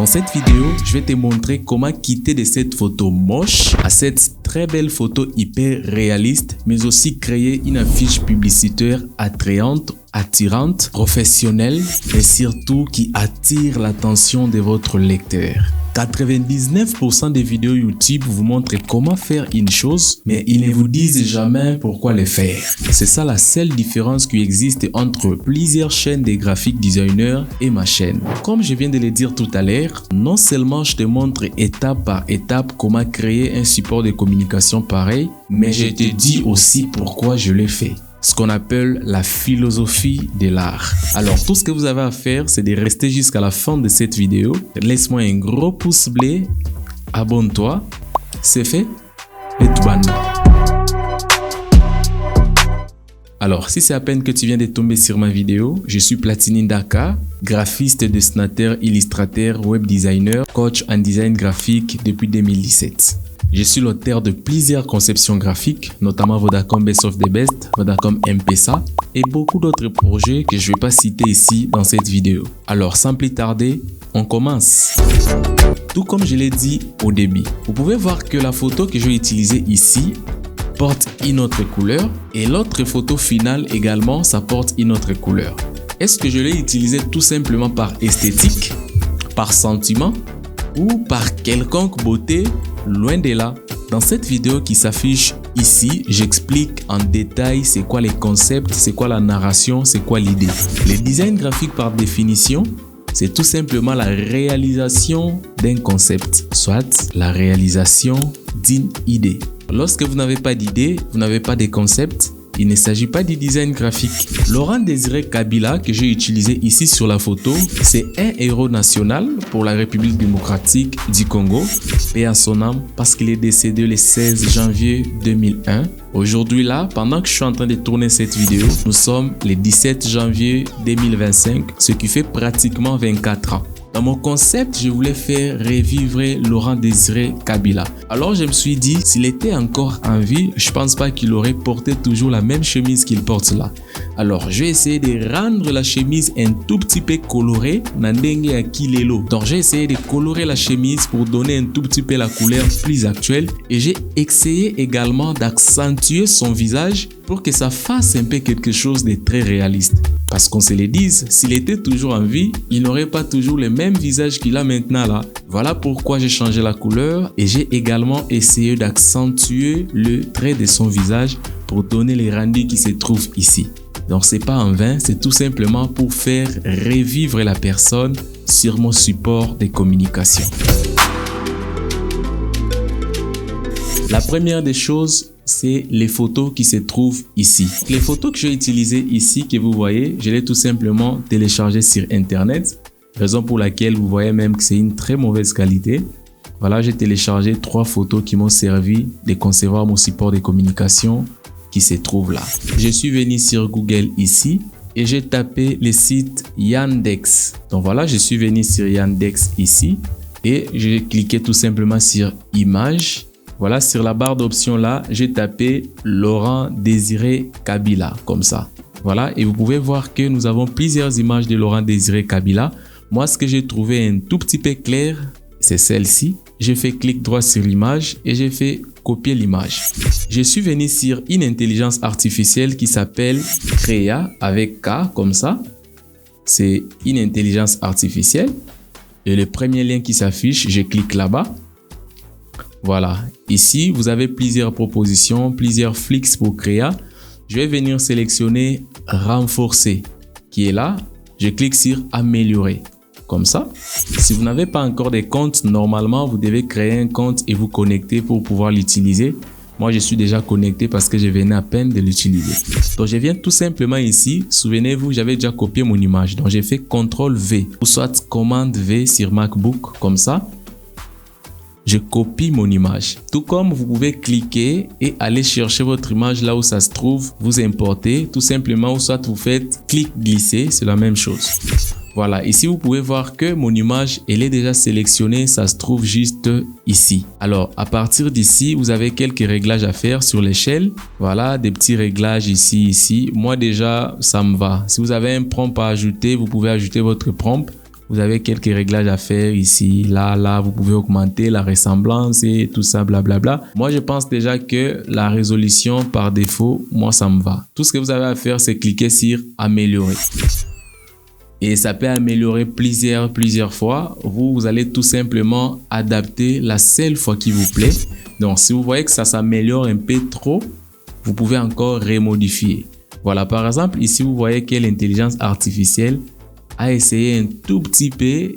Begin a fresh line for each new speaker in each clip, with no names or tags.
Dans cette vidéo, je vais te montrer comment quitter de cette photo moche à cette très belle photo hyper réaliste, mais aussi créer une affiche publicitaire attrayante, attirante, professionnelle et surtout qui attire l'attention de votre lecteur. 99% des vidéos YouTube vous montrent comment faire une chose, mais ils ne vous disent jamais pourquoi le faire. C'est ça la seule différence qui existe entre plusieurs chaînes de graphic designers et ma chaîne. Comme je viens de le dire tout à l'heure, non seulement je te montre étape par étape comment créer un support de communication pareil, mais je te dis aussi pourquoi je le fais. Ce qu'on appelle la philosophie de l'art. Alors tout ce que vous avez à faire, c'est de rester jusqu'à la fin de cette vidéo. Laisse-moi un gros pouce bleu, abonne-toi, c'est fait, et tout bon. Alors si c'est à peine que tu viens de tomber sur ma vidéo, je suis Platini Ndaka, graphiste, dessinateur, illustrateur, web designer, coach en design graphique depuis 2017. Je suis l'auteur de plusieurs conceptions graphiques, notamment Vodacom Best of the Best, Vodacom M-Pesa et beaucoup d'autres projets que je ne vais pas citer ici dans cette vidéo. Alors sans plus tarder, on commence. Tout comme je l'ai dit au début, vous pouvez voir que la photo que je vais utiliser ici porte une autre couleur et l'autre photo finale également, ça porte une autre couleur. Est-ce que je l'ai utilisé tout simplement par esthétique, par sentiment ou par quelconque beauté? Loin de là. Dans cette vidéo qui s'affiche ici, j'explique en détail c'est quoi les concepts, c'est quoi la narration, c'est quoi l'idée. Le design graphique par définition, c'est tout simplement la réalisation d'un concept, soit la réalisation d'une idée. Lorsque vous n'avez pas d'idée, vous n'avez pas de concept, il ne s'agit pas du design graphique. Laurent Désiré Kabila que j'ai utilisé ici sur la photo, c'est un héros national pour la République démocratique du Congo, paix à son âme, parce qu'il est décédé le 16 janvier 2001. Aujourd'hui là, pendant que je suis en train de tourner cette vidéo, nous sommes le 17 janvier 2025, ce qui fait pratiquement 24 ans. Dans mon concept, je voulais faire revivre Laurent Désiré Kabila. Alors je me suis dit, s'il était encore en vie, je pense pas qu'il aurait porté toujours la même chemise qu'il porte là. Alors je vais essayer de rendre la chemise un tout petit peu colorée, nandenge ya kilelo. Donc j'ai essayé de colorer la chemise pour donner un tout petit peu la couleur plus actuelle. Et j'ai essayé également d'accentuer son visage pour que ça fasse un peu quelque chose de très réaliste. Parce qu'on se le dise, s'il était toujours en vie, il n'aurait pas toujours le même visage qu'il a maintenant là. Voilà pourquoi j'ai changé la couleur et j'ai également essayé d'accentuer le trait de son visage pour donner les rendus qui se trouvent ici. Donc c'est pas en vain, c'est tout simplement pour faire revivre la personne sur mon support de communication. La première des choses, c'est les photos qui se trouvent ici. Les photos que j'ai utilisées ici, que vous voyez, je les tout simplement téléchargées sur internet. Raison pour laquelle vous voyez même que c'est une très mauvaise qualité. Voilà, j'ai téléchargé 3 photos qui m'ont servi de concevoir mon support de communication qui se trouve là. Je suis venu sur Google ici et j'ai tapé le site Yandex. Donc voilà, je suis venu sur Yandex ici et j'ai cliqué tout simplement sur Images. Voilà, sur la barre d'options là, j'ai tapé Laurent Désiré Kabila, comme ça. Voilà, et vous pouvez voir que nous avons plusieurs images de Laurent Désiré Kabila. Moi, ce que j'ai trouvé un tout petit peu clair, c'est celle-ci. J'ai fait clic droit sur l'image et j'ai fait copier l'image. Je suis venu sur une intelligence artificielle qui s'appelle Créa avec K, comme ça. C'est une intelligence artificielle. Et le premier lien qui s'affiche, je clique là-bas. Voilà, ici vous avez plusieurs propositions, plusieurs flicks pour Créa. Je vais venir sélectionner renforcer qui est là. Je clique sur améliorer comme ça. Si vous n'avez pas encore de compte, normalement vous devez créer un compte et vous connecter pour pouvoir l'utiliser. Moi je suis déjà connecté parce que je venais à peine de l'utiliser. Donc je viens tout simplement ici. Souvenez-vous, j'avais déjà copié mon image. Donc j'ai fait CTRL V ou soit commande V sur MacBook comme ça. Je copie mon image. Tout comme vous pouvez cliquer et aller chercher votre image là où ça se trouve, vous importez tout simplement ou soit vous faites clic glisser, c'est la même chose. Voilà, ici vous pouvez voir que mon image elle est déjà sélectionnée, ça se trouve juste ici. Alors à partir d'ici, vous avez quelques réglages à faire sur l'échelle. Voilà, des petits réglages ici. Moi déjà, ça me va. Si vous avez un prompt à ajouter, vous pouvez ajouter votre prompt. Vous avez quelques réglages à faire ici, là. Vous pouvez augmenter la ressemblance et tout ça, blablabla. Moi, je pense déjà que la résolution par défaut, moi, ça me va. Tout ce que vous avez à faire, c'est cliquer sur améliorer. Et ça peut améliorer plusieurs fois. Vous allez tout simplement adapter la seule fois qui vous plaît. Donc, si vous voyez que ça s'améliore un peu trop, vous pouvez encore remodifier. Voilà, par exemple, ici, vous voyez que l'intelligence artificielle a essayé un tout petit peu.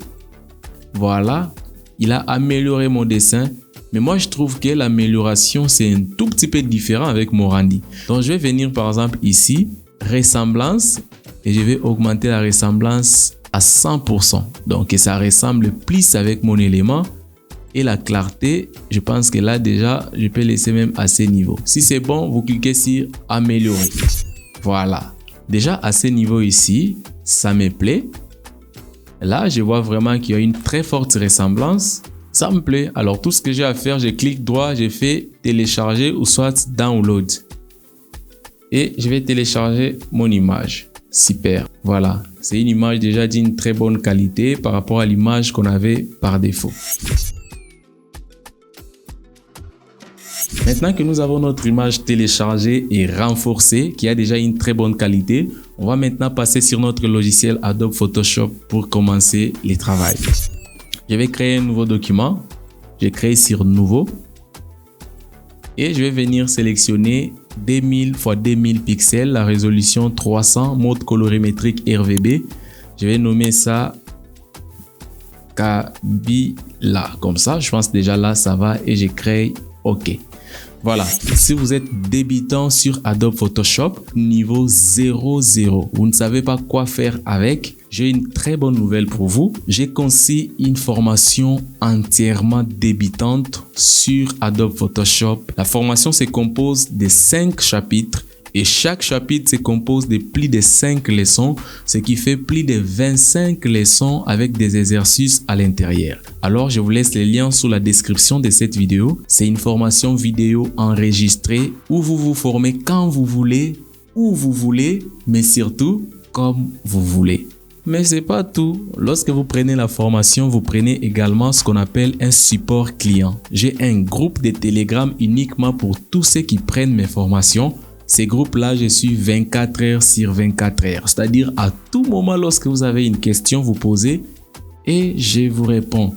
Voilà, il a amélioré mon dessin. Mais moi, je trouve que l'amélioration, c'est un tout petit peu différent avec mon rendu. Donc, je vais venir, par exemple, ici, ressemblance. Et je vais augmenter la ressemblance à 100%. Donc, ça ressemble plus avec mon élément. Et la clarté, je pense que là, déjà, je peux laisser même à ce niveau. Si c'est bon, vous cliquez sur améliorer. Voilà. Déjà, à ce niveau ici, ça me plaît. Là, je vois vraiment qu'il y a une très forte ressemblance. Ça me plaît. Alors, tout ce que j'ai à faire, je clique droit, je fais télécharger ou soit download. Et je vais télécharger mon image. Super. Voilà. C'est une image déjà d'une très bonne qualité par rapport à l'image qu'on avait par défaut. Maintenant que nous avons notre image téléchargée et renforcée, qui a déjà une très bonne qualité, on va maintenant passer sur notre logiciel Adobe Photoshop pour commencer le travail. Je vais créer un nouveau document. Je crée sur Nouveau. Et je vais venir sélectionner 2000 x 2000 pixels, la résolution 300, mode colorimétrique RGB. Je vais nommer ça Kabila. Comme ça, je pense déjà là, ça va et je crée OK. Voilà, si vous êtes débutant sur Adobe Photoshop, niveau 00, vous ne savez pas quoi faire avec, j'ai une très bonne nouvelle pour vous. J'ai conçu une formation entièrement débutante sur Adobe Photoshop. La formation se compose de 5 chapitres. Et chaque chapitre se compose de plus de 5 leçons, ce qui fait plus de 25 leçons avec des exercices à l'intérieur. Alors, je vous laisse les liens sous la description de cette vidéo. C'est une formation vidéo enregistrée où vous vous formez quand vous voulez, où vous voulez, mais surtout comme vous voulez. Mais c'est pas tout. Lorsque vous prenez la formation, vous prenez également ce qu'on appelle un support client. J'ai un groupe de Telegram uniquement pour tous ceux qui prennent mes formations. Ces groupes-là, je suis 24 heures sur 24 heures. C'est-à-dire à tout moment, lorsque vous avez une question, vous posez et je vous réponds.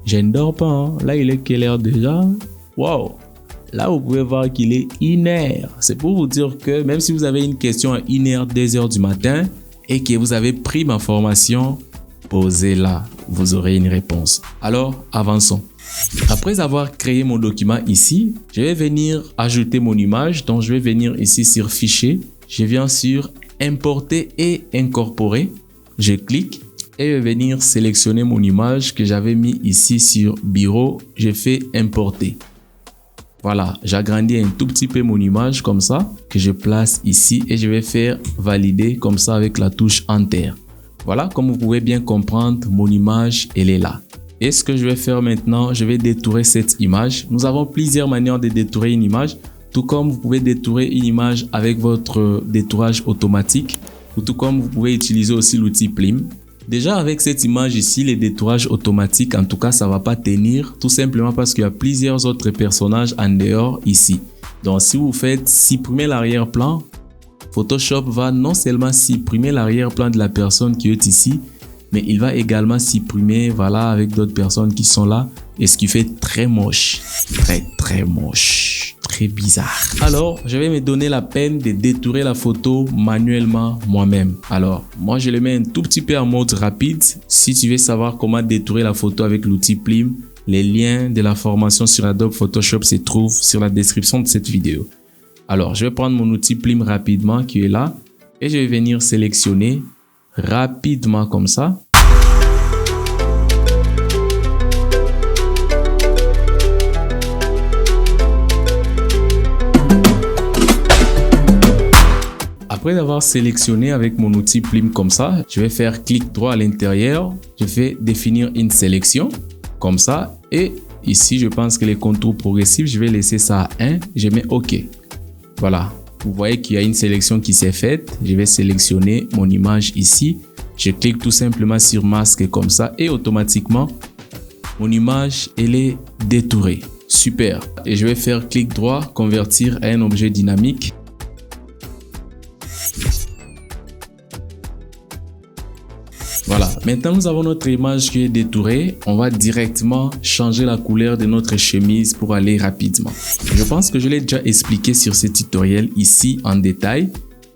Je ne dors pas. Hein. Là, il est quelle heure déjà? Wow! Là, vous pouvez voir qu'il est 1h. C'est pour vous dire que même si vous avez une question à 1h, 2h du matin et que vous avez pris ma formation, posez-la. Vous aurez une réponse. Alors, avançons. Après avoir créé mon document ici, je vais venir ajouter mon image. Donc, je vais venir ici sur Fichier. Je viens sur Importer et incorporer. Je clique et je vais venir sélectionner mon image que j'avais mis ici sur Bureau. Je fais Importer. Voilà, j'agrandis un tout petit peu mon image comme ça que je place ici et je vais faire Valider comme ça avec la touche Enter. Voilà, comme vous pouvez bien comprendre, mon image, elle est là. Et ce que je vais faire maintenant, je vais détourer cette image. Nous avons plusieurs manières de détourer une image, tout comme vous pouvez détourer une image avec votre détourage automatique, ou tout comme vous pouvez utiliser aussi l'outil Plim. Déjà avec cette image ici, les détourages automatiques, en tout cas, ça ne va pas tenir, tout simplement parce qu'il y a plusieurs autres personnages en dehors ici. Donc si vous faites supprimer l'arrière-plan, Photoshop va non seulement supprimer l'arrière-plan de la personne qui est ici, mais il va également supprimer, voilà, avec d'autres personnes qui sont là. Et ce qui fait très moche. Très moche. Très bizarre. Alors, je vais me donner la peine de détourer la photo manuellement moi-même. Alors, moi, je le mets un tout petit peu en mode rapide. Si tu veux savoir comment détourer la photo avec l'outil Plim, les liens de la formation sur Adobe Photoshop se trouvent sur la description de cette vidéo. Alors, je vais prendre mon outil Plim rapidement qui est là. Et je vais venir sélectionner rapidement comme ça. Après avoir sélectionné avec mon outil Plim comme ça, je vais faire clic droit à l'intérieur. Je vais définir une sélection comme ça. Et ici, je pense que les contours progressifs, je vais laisser ça à 1. Je mets OK. Voilà. Vous voyez qu'il y a une sélection qui s'est faite. Je vais sélectionner mon image ici. Je clique tout simplement sur masque comme ça et automatiquement, mon image, elle est détourée. Super. Et je vais faire clic droit, convertir à un objet dynamique. Voilà, maintenant nous avons notre image qui est détourée. On va directement changer la couleur de notre chemise pour aller rapidement. Je pense que je l'ai déjà expliqué sur ce tutoriel ici en détail,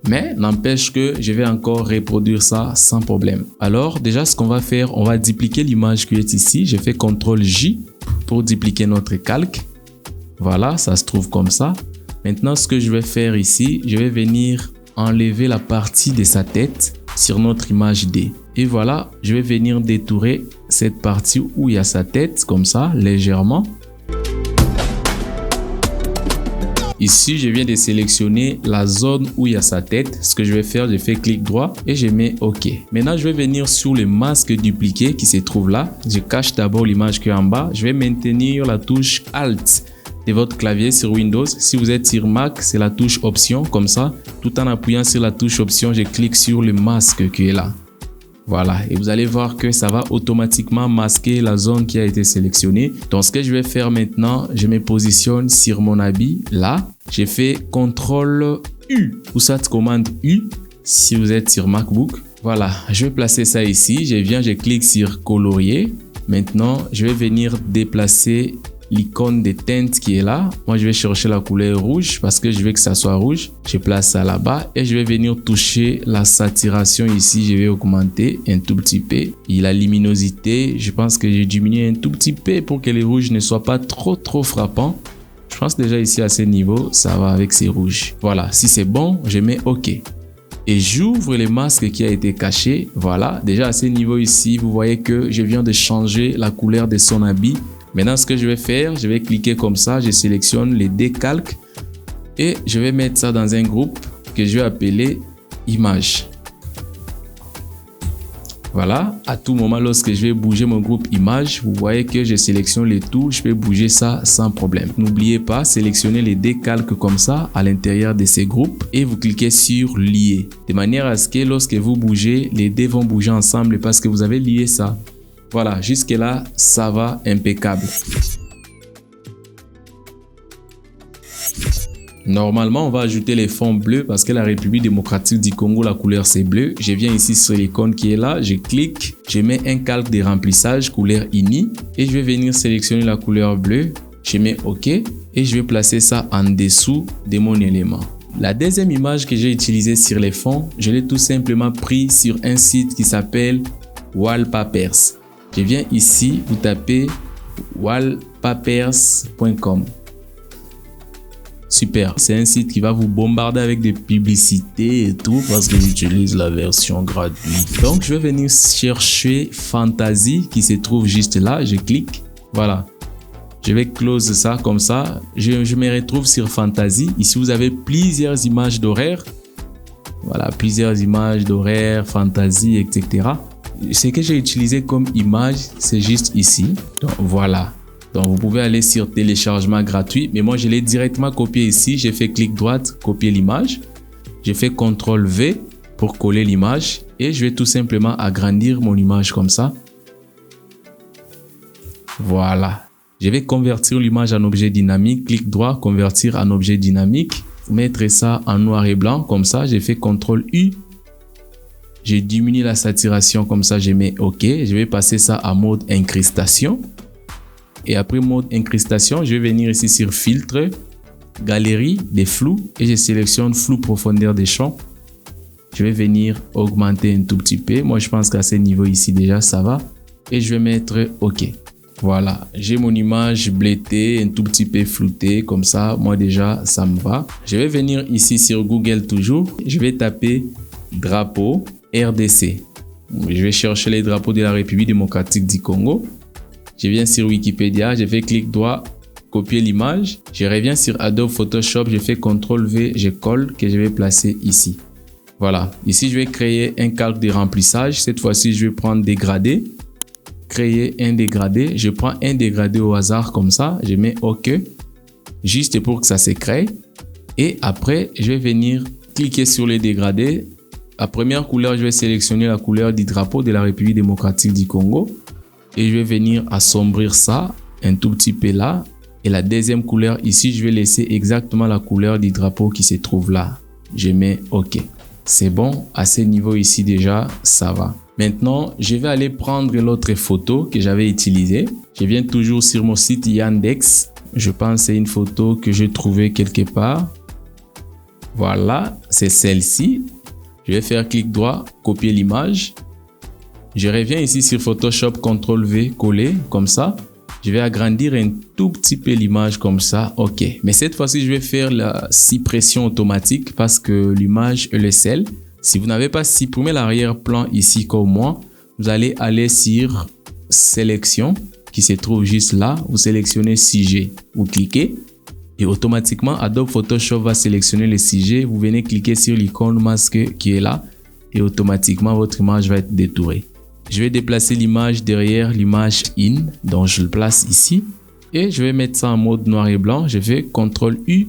mais n'empêche que je vais encore reproduire ça sans problème. Alors déjà ce qu'on va faire, on va dupliquer l'image qui est ici. Je fais CTRL-J pour dupliquer notre calque. Voilà, ça se trouve comme ça. Maintenant ce que je vais faire ici, je vais venir enlever la partie de sa tête sur notre image D. Et voilà, je vais venir détourer cette partie où il y a sa tête, comme ça, légèrement. Ici, je viens de sélectionner la zone où il y a sa tête. Ce que je vais faire, je fais clic droit et je mets OK. Maintenant, je vais venir sur le masque dupliqué qui se trouve là. Je cache d'abord l'image qui est en bas. Je vais maintenir la touche Alt de votre clavier sur Windows. Si vous êtes sur Mac, c'est la touche Option, comme ça. Tout en appuyant sur la touche Option, je clique sur le masque qui est là. Voilà, et vous allez voir que ça va automatiquement masquer la zone qui a été sélectionnée. Donc, ce que je vais faire maintenant, je me positionne sur mon habit. Là, j'ai fait CTRL-U ou cette commande U si vous êtes sur MacBook. Voilà, je vais placer ça ici. Je clique sur colorier. Maintenant, je vais venir déplacer l'icône de teinte qui est là. Moi, je vais chercher la couleur rouge parce que je veux que ça soit rouge. Je place ça là-bas et je vais venir toucher la saturation ici. Je vais augmenter un tout petit peu. Et la luminosité, je pense que j'ai diminué un tout petit peu pour que les rouges ne soient pas trop frappants. Je pense déjà ici à ce niveau, ça va avec ces rouges. Voilà, si c'est bon, je mets OK. Et j'ouvre le masque qui a été caché. Voilà, déjà à ce niveau ici, vous voyez que je viens de changer la couleur de son habit. Maintenant, ce que je vais faire, je vais cliquer comme ça, je sélectionne les décalques et je vais mettre ça dans un groupe que je vais appeler image. Voilà, à tout moment, lorsque je vais bouger mon groupe image, vous voyez que je sélectionne les tout, je peux bouger ça sans problème. N'oubliez pas, sélectionnez les décalques comme ça à l'intérieur de ces groupes et vous cliquez sur lier. De manière à ce que lorsque vous bougez, les dés vont bouger ensemble parce que vous avez lié ça. Voilà, jusque là, ça va impeccable. Normalement, on va ajouter les fonds bleus parce que la République démocratique du Congo, la couleur c'est bleu. Je viens ici sur l'icône qui est là, je clique, je mets un calque de remplissage couleur INI et je vais venir sélectionner la couleur bleue. Je mets OK et je vais placer ça en dessous de mon élément. La deuxième image que j'ai utilisée sur les fonds, je l'ai tout simplement pris sur un site qui s'appelle Wallpapers. Je viens ici, vous tapez wallpapers.com. Super, c'est un site qui va vous bombarder avec des publicités et tout parce que j'utilise la version gratuite. Donc, je vais venir chercher Fantasy qui se trouve juste là. Je clique, voilà. Je vais close ça comme ça. Je me retrouve sur Fantasy. Ici, vous avez plusieurs images d'horaire. Voilà, plusieurs images d'horaire, Fantasy, etc. Ce que j'ai utilisé comme image, c'est juste ici. Donc, voilà. Donc, vous pouvez aller sur téléchargement gratuit. Mais moi, je l'ai directement copié ici. J'ai fait clic droite, copier l'image. J'ai fait CTRL-V pour coller l'image. Et je vais tout simplement agrandir mon image comme ça. Voilà. Je vais convertir l'image en objet dynamique. Clic droit, convertir en objet dynamique. Mettre ça en noir et blanc. Comme ça, j'ai fait CTRL-U. J'ai diminué la saturation comme ça, je mets OK. Je vais passer ça à mode incrustation. Et après mode incrustation, je vais venir ici sur filtre, galerie des flous et je sélectionne flou profondeur des champs. Je vais venir augmenter un tout petit peu. Moi, je pense qu'à ce niveau ici déjà, ça va. Et je vais mettre OK. Voilà, j'ai mon image bleutée, un tout petit peu floutée comme ça. Moi déjà, ça me va. Je vais venir ici sur Google toujours. Je vais taper drapeau RDC. Je vais chercher les drapeaux de la République démocratique du Congo. Je viens sur Wikipédia, je fais clic droit, copier l'image. Je reviens sur Adobe Photoshop, je fais CTRL-V, je colle que je vais placer ici. Voilà, ici je vais créer un calque de remplissage. Cette fois-ci, je vais prendre dégradé. Créer un dégradé. Je prends un dégradé au hasard comme ça. Je mets OK. Juste pour que ça se crée. Et après, je vais venir cliquer sur les dégradés. La première couleur, je vais sélectionner la couleur du drapeau de la République démocratique du Congo. Et je vais venir assombrir ça un tout petit peu là. Et la deuxième couleur ici, je vais laisser exactement la couleur du drapeau qui se trouve là. Je mets OK. C'est bon, à ce niveau ici déjà, ça va. Maintenant, je vais aller prendre l'autre photo que j'avais utilisée. Je viens toujours sur mon site Yandex. Je pense que c'est une photo que j'ai trouvée quelque part. Voilà, c'est celle-ci. Je vais faire clic droit, copier l'image. Je reviens ici sur Photoshop, CTRL-V, coller, comme ça. Je vais agrandir un tout petit peu l'image comme ça. OK. Mais cette fois-ci, je vais faire la suppression automatique parce que l'image est le sel. Si vous n'avez pas supprimé l'arrière-plan ici comme moi, vous allez aller sur Sélection qui se trouve juste là. Vous sélectionnez sujet. Vous cliquez. Et automatiquement, Adobe Photoshop va sélectionner le sujet. Vous venez cliquer sur l'icône masque qui est là et automatiquement, votre image va être détourée. Je vais déplacer l'image derrière l'image in, donc je le place ici. Et je vais mettre ça en mode noir et blanc. Je fais CTRL-U.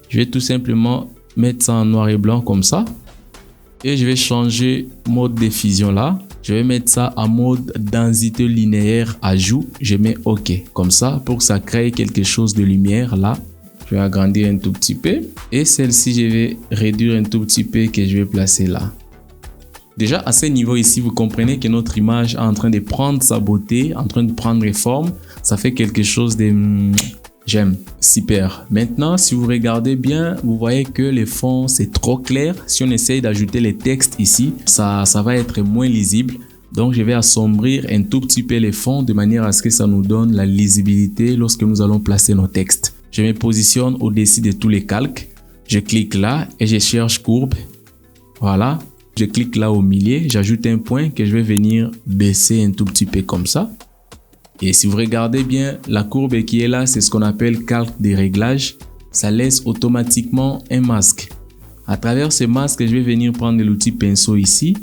Je vais tout simplement mettre ça en noir et blanc comme ça. Et je vais changer mode diffusion là. Je vais mettre ça en mode densité linéaire ajout. Je mets OK. Comme ça, pour que ça crée quelque chose de lumière là. Je vais agrandir un tout petit peu. Et celle-ci, je vais réduire un tout petit peu que je vais placer là. Déjà, à ce niveau ici, vous comprenez que notre image est en train de prendre sa beauté, en train de prendre forme. Ça fait quelque chose de... J'aime. Super. Maintenant, si vous regardez bien, vous voyez que le fond, c'est trop clair. Si on essaye d'ajouter les textes ici, ça va être moins lisible. Donc, je vais assombrir un tout petit peu les fonds de manière à ce que ça nous donne la lisibilité lorsque nous allons placer nos textes. Je me positionne au-dessus de tous les calques. Je clique là et je cherche courbe. Voilà. Je clique là au milieu. J'ajoute un point que je vais venir baisser un tout petit peu comme ça. Et si vous regardez bien, la courbe qui est là, c'est ce qu'on appelle calque de réglage. Ça laisse automatiquement un masque. À travers ce masque, je vais venir prendre l'outil pinceau ici.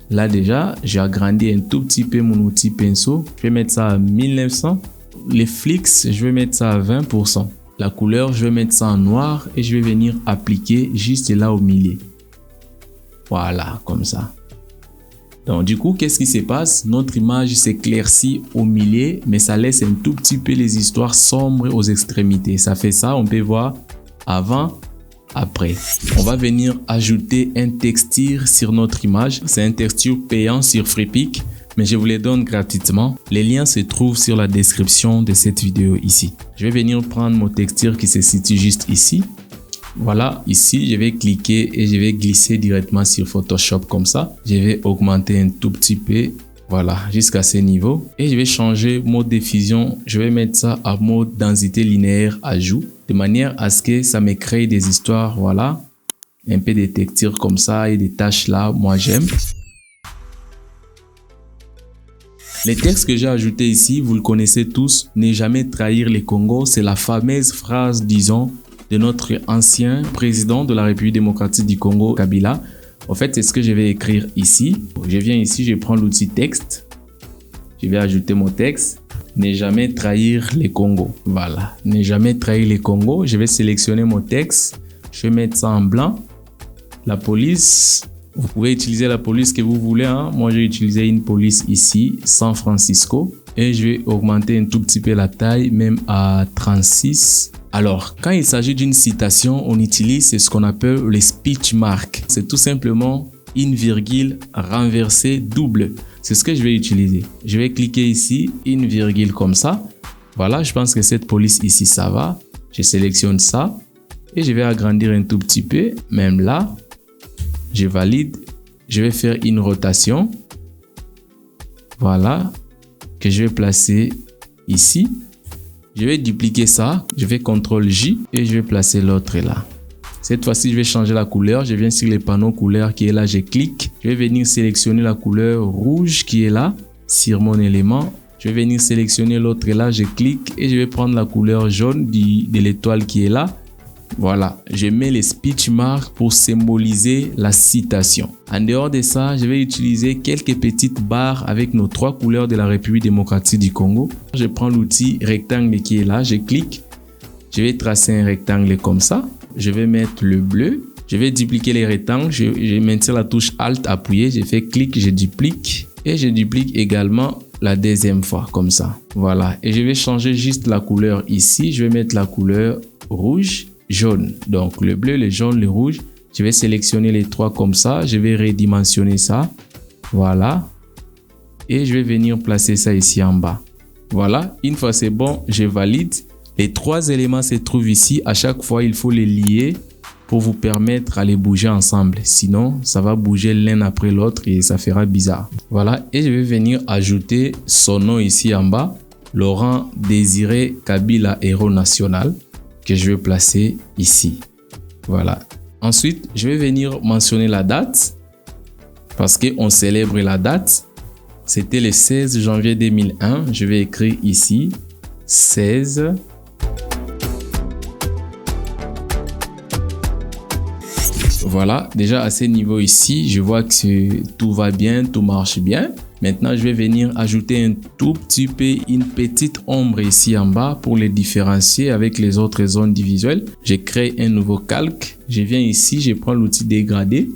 Là déjà, j'ai agrandi un tout petit peu mon outil pinceau. Je vais mettre ça à 1900. Les flicks, je vais mettre ça à 20%. La couleur, je vais mettre ça en noir et je vais venir appliquer juste là au milieu. Voilà, comme ça. Donc du coup, qu'est-ce qui se passe? Notre image s'éclaircit au milieu, mais ça laisse un tout petit peu les histoires sombres aux extrémités. Ça fait ça, on peut voir avant, après. On va venir ajouter un texture sur notre image. C'est un texture payant sur Freepik, mais je vous les donne gratuitement. Les liens se trouvent sur la description de cette vidéo ici. Je vais venir prendre mon texture qui se situe juste ici. Voilà, ici, je vais cliquer et je vais glisser directement sur Photoshop comme ça. Je vais augmenter un tout petit peu, voilà, jusqu'à ce niveau. Et je vais changer mode diffusion. Je vais mettre ça en mode densité linéaire ajout, de manière à ce que ça me crée des histoires, voilà. Un peu de textures comme ça et des taches là, moi j'aime. Les textes que j'ai ajoutés ici, vous le connaissez tous. Ne jamais trahir les Congo, c'est la fameuse phrase, disons, de notre ancien président de la République démocratique du Congo, Kabila. En fait, c'est ce que je vais écrire ici. Je viens ici, je prends l'outil texte. Je vais ajouter mon texte. Ne jamais trahir les Congo. Voilà. Ne jamais trahir les Congo. Je vais sélectionner mon texte. Je vais mettre ça en blanc. La police. Vous pouvez utiliser la police que vous voulez. Hein. Moi, j'ai utilisé une police ici, San Francisco. Et je vais augmenter un tout petit peu la taille, même à 36. Alors, quand il s'agit d'une citation, on utilise ce qu'on appelle les speech marks. C'est tout simplement une virgule renversée double. C'est ce que je vais utiliser. Je vais cliquer ici, une virgule comme ça. Voilà, je pense que cette police ici, ça va. Je sélectionne ça et je vais agrandir un tout petit peu. Même là, je valide. Je vais faire une rotation. Voilà, que je vais placer ici. Je vais dupliquer ça, je vais CTRL-J et je vais placer l'autre là. Cette fois-ci, je vais changer la couleur. Je viens sur les panneaux couleurs qui est là, je clique. Je vais venir sélectionner la couleur rouge qui est là sur mon élément. Je vais venir sélectionner l'autre là, je clique et je vais prendre la couleur jaune de l'étoile qui est là. Voilà, je mets les speech marks pour symboliser la citation. En dehors de ça, je vais utiliser quelques petites barres avec nos trois couleurs de la République démocratique du Congo. Je prends l'outil rectangle qui est là, je clique. Je vais tracer un rectangle comme ça. Je vais mettre le bleu. Je vais dupliquer les rectangles. Je maintiens la touche Alt appuyée. J'ai fait clic, je duplique. Et je duplique également la deuxième fois, comme ça. Voilà. Et je vais changer juste la couleur ici. Je vais mettre la couleur rouge, jaune. Donc, le bleu, le jaune, le rouge. Je vais sélectionner les trois comme ça. Je vais redimensionner ça. Voilà. Et je vais venir placer ça ici en bas. Voilà. Une fois c'est bon, je valide. Les trois éléments se trouvent ici. À chaque fois, il faut les lier pour vous permettre à les bouger ensemble. Sinon, ça va bouger l'un après l'autre et ça fera bizarre. Voilà. Et je vais venir ajouter son nom ici en bas. Laurent Désiré Kabila, héros national, que je vais placer ici. Voilà. Ensuite, je vais venir mentionner la date parce qu'on célèbre la date. C'était le 16 janvier 2001. Je vais écrire ici 16. Voilà, déjà à ce niveau ici, je vois que tout va bien, tout marche bien. Maintenant, je vais venir ajouter un tout petit peu une petite ombre ici en bas pour les différencier avec les autres zones du visuel. Je crée un nouveau calque. Je viens ici, je prends l'outil dégradé.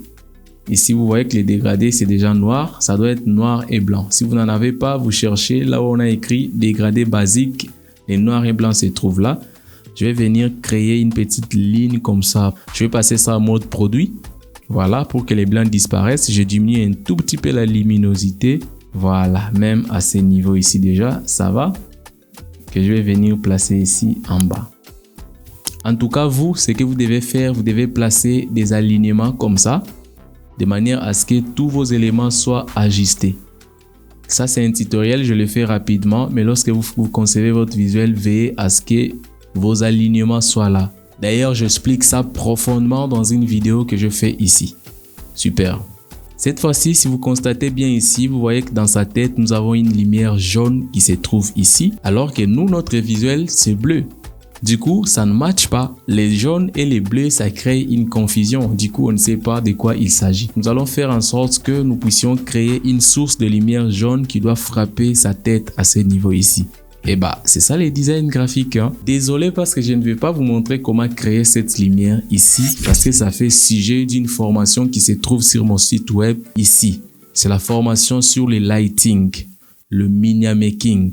Ici, vous voyez que les dégradés, c'est déjà noir. Ça doit être noir et blanc. Si vous n'en avez pas, vous cherchez là où on a écrit dégradé basique. Les noirs et blancs se trouvent là. Je vais venir créer une petite ligne comme ça. Je vais passer ça en mode produit. Voilà, pour que les blancs disparaissent. Je diminue un tout petit peu la luminosité. Voilà, même à ce niveau ici déjà, ça va. Que je vais venir placer ici en bas. En tout cas, vous, ce que vous devez faire, vous devez placer des alignements comme ça, de manière à ce que tous vos éléments soient ajustés. Ça, c'est un tutoriel, je le fais rapidement, mais lorsque vous concevez votre visuel, veillez à ce que vos alignements soient là. D'ailleurs, j'explique ça profondément dans une vidéo que je fais ici. Super. Cette fois-ci, si vous constatez bien ici, vous voyez que dans sa tête, nous avons une lumière jaune qui se trouve ici, alors que nous, notre visuel, c'est bleu. Du coup, ça ne matche pas. Les jaunes et les bleus, ça crée une confusion. Du coup, on ne sait pas de quoi il s'agit. Nous allons faire en sorte que nous puissions créer une source de lumière jaune qui doit frapper sa tête à ce niveau ici. Et bah, c'est ça les designs graphiques. Désolé parce que je ne vais pas vous montrer comment créer cette lumière ici parce que ça fait sujet d'une formation qui se trouve sur mon site web ici. C'est la formation sur le lighting, le media making,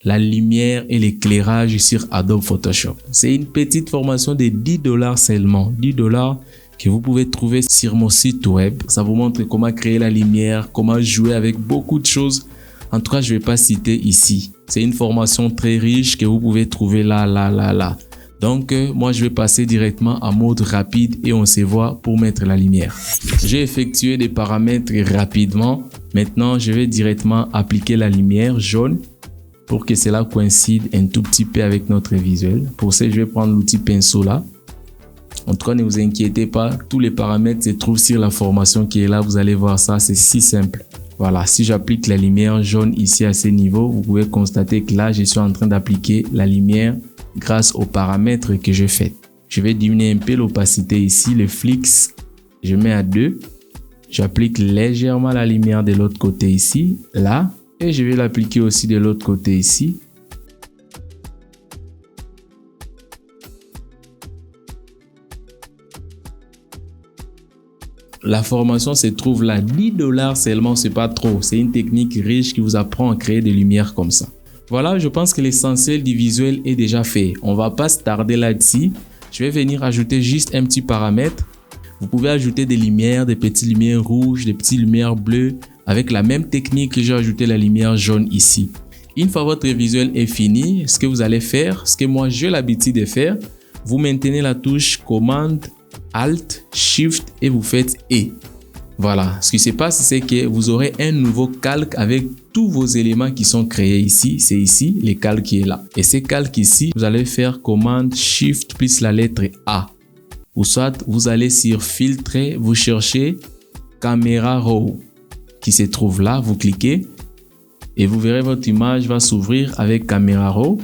la lumière et l'éclairage sur Adobe Photoshop. C'est une petite formation de $10 seulement. $10 que vous pouvez trouver sur mon site web. Ça vous montre comment créer la lumière, comment jouer avec beaucoup de choses. En tout cas, je ne vais pas citer ici. C'est une formation très riche que vous pouvez trouver là. Donc, moi, je vais passer directement en mode rapide et on se voit pour mettre la lumière. J'ai effectué des paramètres rapidement. Maintenant, je vais directement appliquer la lumière jaune pour que cela coïncide un tout petit peu avec notre visuel. Pour ça, je vais prendre l'outil pinceau là. En tout cas, ne vous inquiétez pas. Tous les paramètres se trouvent sur la formation qui est là. Vous allez voir ça, c'est si simple. Voilà, si j'applique la lumière jaune ici à ce niveau, vous pouvez constater que là, je suis en train d'appliquer la lumière grâce aux paramètres que j'ai fait. Je vais diminuer un peu l'opacité ici, le flix, je mets à 2. J'applique légèrement la lumière de l'autre côté ici, là, et je vais l'appliquer aussi de l'autre côté ici. La formation se trouve là, $10 seulement, c'est pas trop. C'est une technique riche qui vous apprend à créer des lumières comme ça. Voilà, je pense que l'essentiel du visuel est déjà fait. On va pas se tarder là-dessus. Je vais venir ajouter juste un petit paramètre. Vous pouvez ajouter des lumières, des petites lumières rouges, des petites lumières bleues, avec la même technique que j'ai ajouté la lumière jaune ici. Une fois votre visuel est fini, ce que vous allez faire, ce que moi j'ai l'habitude de faire, vous maintenez la touche commande Alt, Shift et vous faites E. Voilà, ce qui se passe, c'est que vous aurez un nouveau calque avec tous vos éléments qui sont créés ici. C'est ici, le calque qui est là. Et ce calque ici, vous allez faire commande Shift plus la lettre A. Ou soit, vous allez sur Filtre, vous cherchez Camera Raw qui se trouve là. Vous cliquez et vous verrez votre image va s'ouvrir avec Camera Raw.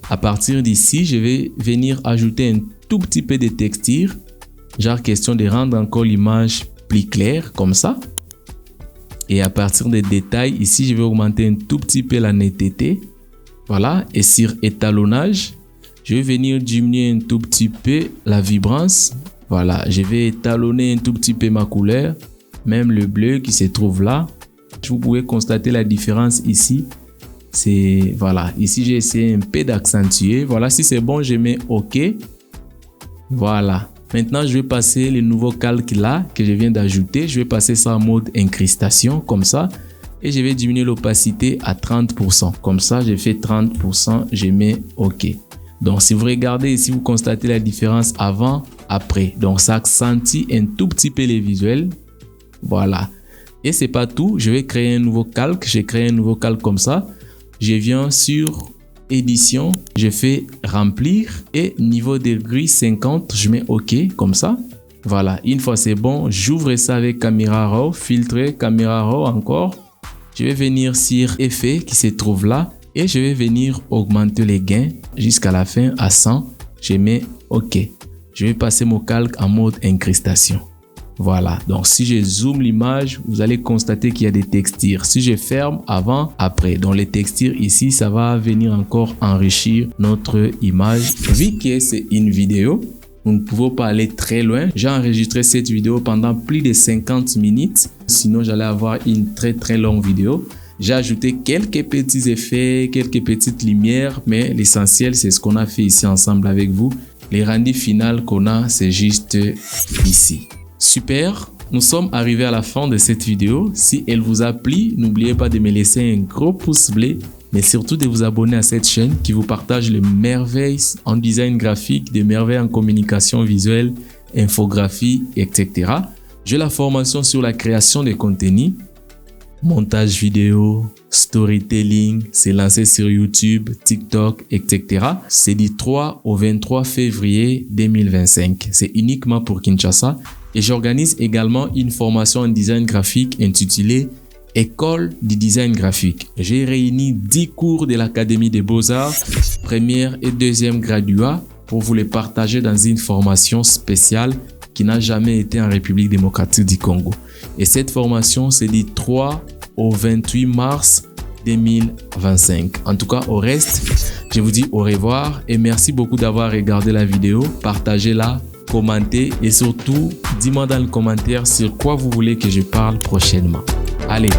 À partir d'ici, je vais venir ajouter un tout petit peu de texture. Genre question de rendre encore l'image plus claire comme ça. Et à partir des détails, ici, je vais augmenter un tout petit peu la netteté. Voilà. Et sur étalonnage, je vais venir diminuer un tout petit peu la vibrance. Voilà, je vais étalonner un tout petit peu ma couleur, même le bleu qui se trouve là. Vous pouvez constater la différence ici. C'est voilà, ici j'ai essayé un peu d'accentuer. Voilà, si c'est bon, je mets OK. Voilà. Maintenant, je vais passer le nouveau calque là que je viens d'ajouter. Je vais passer ça en mode incrustation comme ça. Et je vais diminuer l'opacité à 30%. Comme ça, j'ai fait 30%, je mets OK. Donc, si vous regardez ici, vous constatez la différence avant, après. Donc, ça accentue un tout petit peu les visuels. Voilà. Et c'est pas tout. Je vais créer un nouveau calque. J'ai créé un nouveau calque comme ça. Je viens sur édition. Je fais remplir et niveau de gris 50. Je mets OK comme ça. Voilà. Une fois c'est bon, j'ouvre ça avec Camera Raw. Filtrer Camera Raw encore. Je vais venir sur effet qui se trouve là. Et je vais venir augmenter les gains jusqu'à la fin à 100. Je mets OK. Je vais passer mon calque en mode incrustation. Voilà. Donc, si je zoome l'image, vous allez constater qu'il y a des textures. Si je ferme avant, après. Donc, les textures ici, ça va venir encore enrichir notre image. Vu que c'est une vidéo, nous ne pouvons pas aller très loin. J'ai enregistré cette vidéo pendant plus de 50 minutes. Sinon, j'allais avoir une très longue vidéo. J'ai ajouté quelques petits effets, quelques petites lumières, mais l'essentiel, c'est ce qu'on a fait ici ensemble avec vous. Les rendus finaux qu'on a, c'est juste ici. Super, nous sommes arrivés à la fin de cette vidéo. Si elle vous a plu, n'oubliez pas de me laisser un gros pouce bleu, mais surtout de vous abonner à cette chaîne qui vous partage les merveilles en design graphique, des merveilles en communication visuelle, infographie, etc. J'ai la formation sur la création de contenu, montage vidéo, storytelling, c'est lancé sur YouTube, TikTok, etc. C'est du 3 au 23 février 2025. C'est uniquement pour Kinshasa. Et j'organise également une formation en design graphique intitulée École du design graphique. J'ai réuni 10 cours de l'Académie des Beaux-Arts, première et deuxième graduat, pour vous les partager dans une formation spéciale qui n'a jamais été en République démocratique du Congo. Et cette formation, c'est du 3 au 28 mars 2025. En tout cas, au reste, je vous dis au revoir et merci beaucoup d'avoir regardé la vidéo. Partagez-la, commentez et surtout, dis-moi dans le commentaire sur quoi vous voulez que je parle prochainement. Allez!